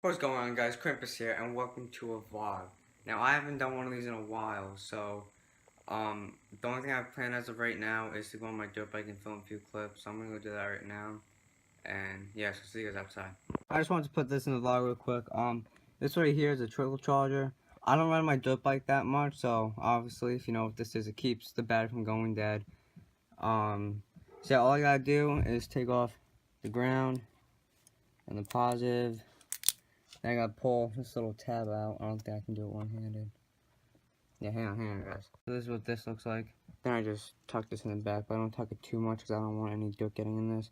What's going on, guys? Krampus here, and welcome to a vlog. Now, I haven't done one of these in a while, so the only thing I have planned as of right now is to go on my dirt bike and film a few clips. So I'm gonna go do that right now, and yeah, so see you guys outside. I just wanted to put this in the vlog real quick. This right here is a trickle charger. I don't ride my dirt bike that much, so obviously, if you know what this is, it keeps the battery from going dead. So yeah, all I gotta do is take off the ground and the positive. Then I gotta pull this little tab out. I don't think I can do it one-handed. Yeah, hang on, guys. So this is what this looks like. Then I just tuck this in the back, but I don't tuck it too much because I don't want any dirt getting in this.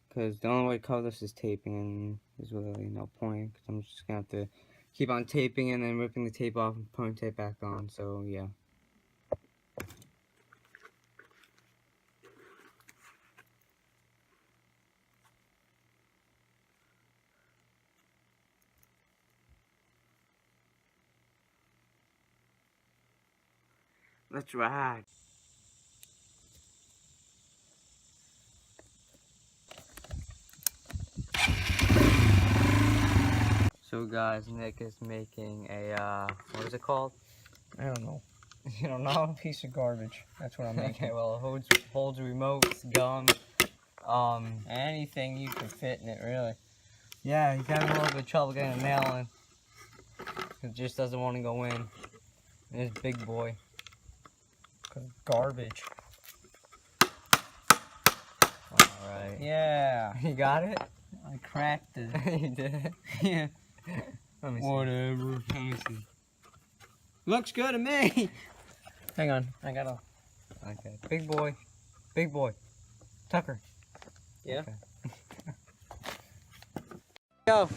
Because the only way to cover this is taping, and there's really no point. Because I'm just gonna have to keep on taping and then ripping the tape off and putting tape back on. So yeah. Let's ride. So guys, Nick is making a, what is it called? I don't know. You don't know? Piece of garbage. That's what I'm making. Okay, well, it holds remotes, gum, anything you can fit in it, really. yeah, he's having a little bit of trouble getting a nail in. It just doesn't want to go in. It's big boy. Garbage. Alright. Yeah. You got it? I cracked it. You did? Yeah. Let me see. Whatever. Let me see. Looks good to me! Hang on. I gotta. Okay. Big boy. Big boy. Tucker. Yeah. Okay. Go.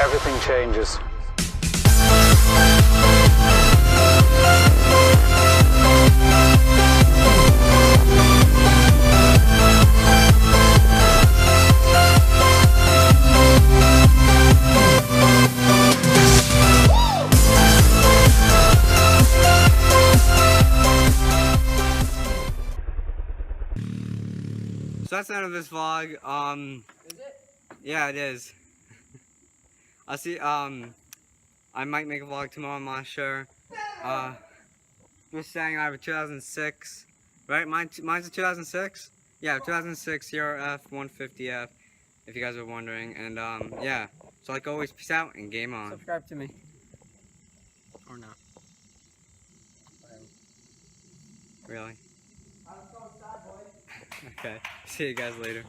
Everything changes. So that's the end of this vlog. Is it? Yeah, it is. I'll see, I might make a vlog tomorrow, I'm not sure. Just saying I have a 2006, right? Mine's a 2006? Yeah, 2006 Euro F-150F, if you guys are wondering. And, yeah. So, like always, peace out and game on. Subscribe to me. Or not. Really? Okay. See you guys later.